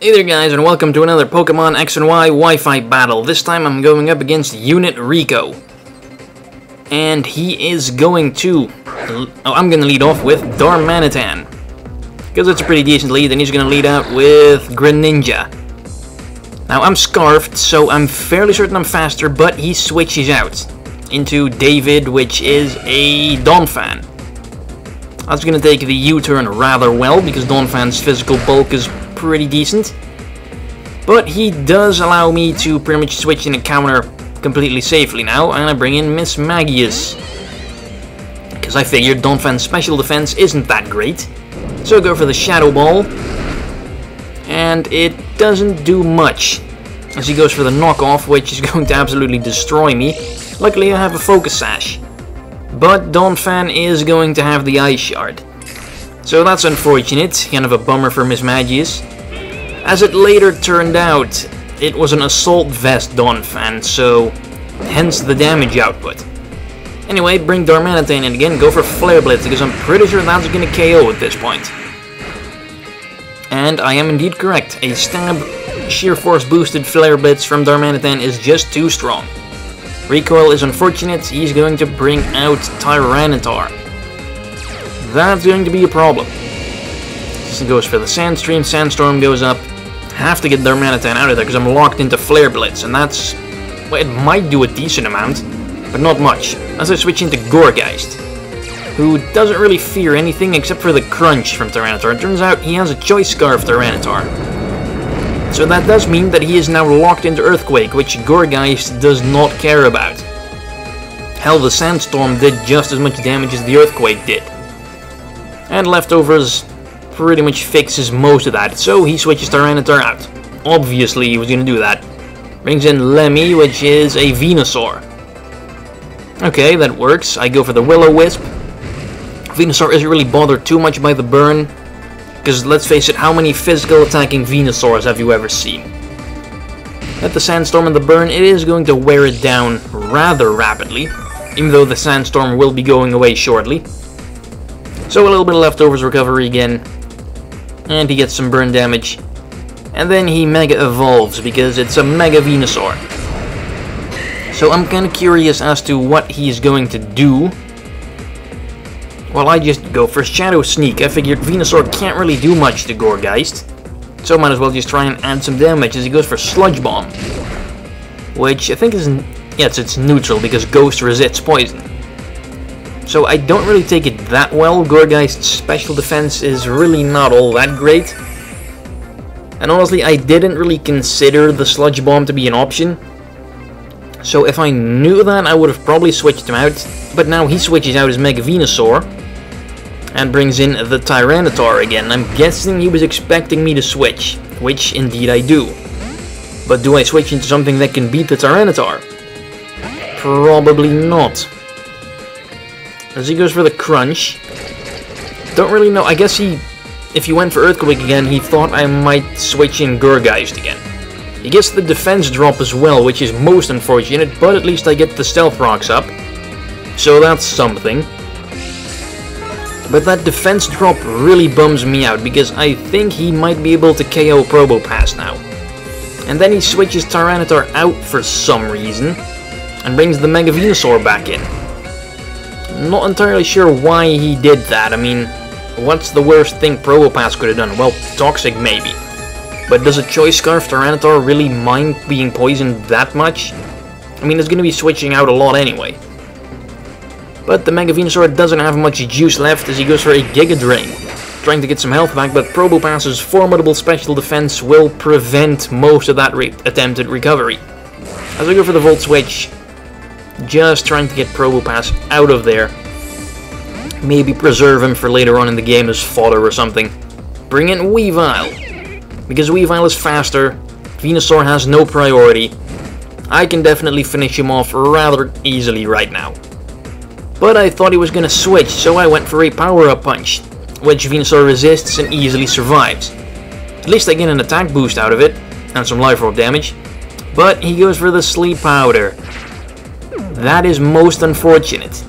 Hey there guys, and welcome to another Pokemon X and Y Wi-Fi battle. This time I'm going up against UnitRico. And he is going to... I'm going to lead off with Darmanitan. Because it's a pretty decent lead, and he's going to lead out with Greninja. Now I'm Scarfed, so I'm fairly certain I'm faster, but he switches out into David, which is a Donphan. That's going to take the U-turn rather well, because Donphan's physical bulk is pretty decent. But he does allow me to pretty much switch in a counter completely safely now, and I bring in Miss Magius. Because I figured Donphan's special defense isn't that great. So I go for the Shadow Ball. And it doesn't do much, as he goes for the knockoff, which is going to absolutely destroy me. Luckily I have a Focus Sash. But Donphan is going to have the Ice Shard. So that's unfortunate, kind of a bummer for Miss Magius. As it later turned out, it was an Assault Vest Donphan, so hence the damage output. Anyway, bring Darmanitan in again, go for Flare Blitz, because I'm pretty sure that's going to KO at this point. And I am indeed correct, a Stab Sheer Force boosted Flare Blitz from Darmanitan is just too strong. Recoil is unfortunate, he's going to bring out Tyranitar. That's going to be a problem. He goes for the Sandstream, Sandstorm goes up. Have to get Darmanitan out of there because I'm locked into Flare Blitz, and that's... well, it might do a decent amount, but not much. As I switch into Gourgeist, who doesn't really fear anything except for the Crunch from Tyranitar. It turns out he has a Choice Scarf Tyranitar. So that does mean that he is now locked into Earthquake, which Gourgeist does not care about. Hell, the Sandstorm did just as much damage as the Earthquake did. And Leftovers pretty much fixes most of that, so he switches Tyranitar out. Obviously he was going to do that. Brings in Lemmy, which is a Venusaur. Okay, that works. I go for the Will-O-Wisp. Venusaur isn't really bothered too much by the burn, because let's face it, how many physical attacking Venusaurs have you ever seen? At the Sandstorm and the burn, it is going to wear it down rather rapidly, even though the Sandstorm will be going away shortly. So a little bit of Leftovers recovery again, and he gets some burn damage. And then he Mega Evolves, because it's a Mega Venusaur. So I'm kind of curious as to what he's going to do. Well, I just go for Shadow Sneak. I figured Venusaur can't really do much to Gourgeist, so might as well just try and add some damage as he goes for Sludge Bomb. Which I think is... yes, it's neutral, because Ghost resists poison. So I don't really take it that well. Gourgeist's special defense is really not all that great. And honestly, I didn't really consider the Sludge Bomb to be an option. So if I knew that, I would have probably switched him out. But now he switches out his Mega Venusaur and brings in the Tyranitar again. I'm guessing he was expecting me to switch, which indeed I do. But do I switch into something that can beat the Tyranitar? Probably not. As he goes for the Crunch. Don't really know. I guess if he went for Earthquake again, he thought I might switch in Gourgeist again. He gets the defense drop as well, which is most unfortunate, but at least I get the Stealth Rocks up. So that's something. But that defense drop really bums me out, because I think he might be able to KO Probopass now. And then he switches Tyranitar out for some reason, and brings the Mega Venusaur back in. Not entirely sure why he did that. I mean, what's the worst thing Probopass could have done? Well, Toxic maybe. But does a Choice Scarf Tyranitar really mind being poisoned that much? I mean, it's going to be switching out a lot anyway. But the Mega Venusaur doesn't have much juice left as he goes for a Giga Drain. Trying to get some health back, but Probopass's formidable special defense will prevent most of that attempted recovery. As I go for the Volt Switch, just trying to get Probopass out of there. Maybe preserve him for later on in the game as fodder or something. Bring in Weavile. Because Weavile is faster, Venusaur has no priority. I can definitely finish him off rather easily right now. But I thought he was going to switch, so I went for a Power-Up Punch, which Venusaur resists and easily survives. At least I get an attack boost out of it, and some Life Orb damage. But he goes for the Sleep Powder. That is most unfortunate.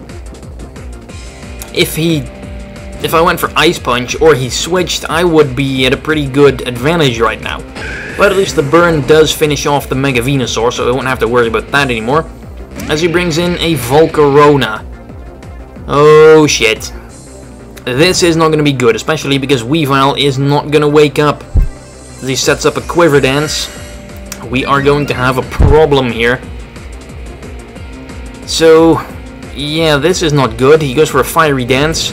If I went for Ice Punch or he switched, I would be at a pretty good advantage right now. But at least the burn does finish off the Mega Venusaur, so I won't have to worry about that anymore. As he brings in a Volcarona. Oh shit. This is not going to be good, especially because Weavile is not going to wake up. As he sets up a Quiver Dance, we are going to have a problem here. So, yeah, this is not good. He goes for a Fiery Dance.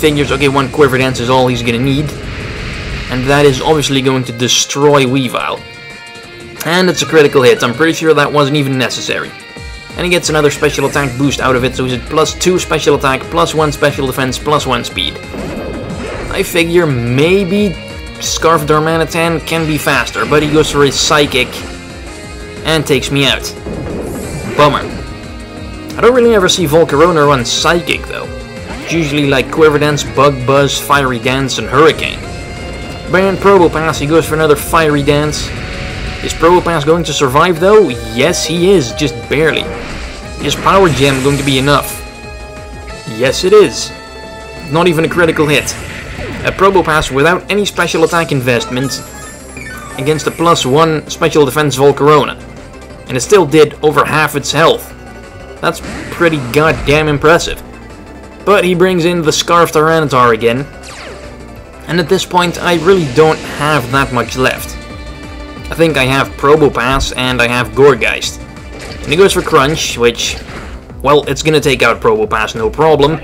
Figures, okay, one Quiver Dance is all he's going to need. And that is obviously going to destroy Weavile. And it's a critical hit. I'm pretty sure that wasn't even necessary. And he gets another special attack boost out of it, so he's at +2 special attack, +1 special defense, +1 speed. I figure maybe Scarf Darmanitan can be faster, but he goes for his Psychic and takes me out. Bummer. I don't really ever see Volcarona run Psychic though. It's usually like Quiver Dance, Bug Buzz, Fiery Dance, and Hurricane. Ban Probopass, he goes for another Fiery Dance. Is Probopass going to survive though? Yes, he is, just barely. Is Power Gem going to be enough? Yes, it is. Not even a critical hit. A Probopass without any special attack investment against a +1 special defense Volcarona. And it still did over half its health. That's pretty goddamn impressive. But he brings in the Scarf Tyranitar again. And at this point, I really don't have that much left. I think I have Probopass and I have Gourgeist. And he goes for Crunch, which, well, it's gonna take out Probopass, no problem.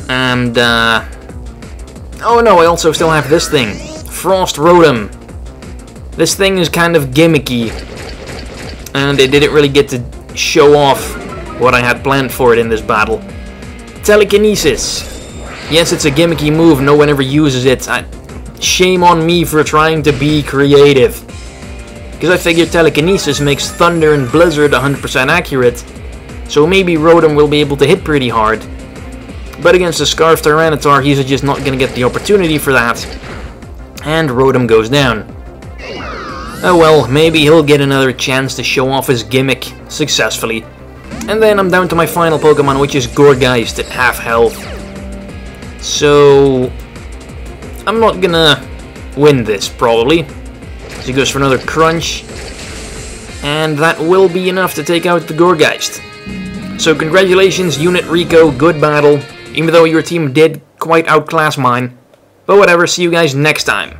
And, oh no, I also still have this thing. Frost Rotom. This thing is kind of gimmicky. And it didn't really get to show off what I had planned for it in this battle. Telekinesis. Yes, it's a gimmicky move, no one ever uses it. Shame on me for trying to be creative. Because I figured Telekinesis makes Thunder and Blizzard 100% accurate, so maybe Rotom will be able to hit pretty hard. But against the Scarf Tyranitar, he's just not going to get the opportunity for that. And Rotom goes down. Oh well, maybe he'll get another chance to show off his gimmick successfully. And then I'm down to my final Pokemon, which is Gourgeist at half health. So, I'm not gonna win this, probably. So he goes for another Crunch. And that will be enough to take out the Gourgeist. So congratulations, UnitRico, good battle. Even though your team did quite outclass mine. But whatever, see you guys next time.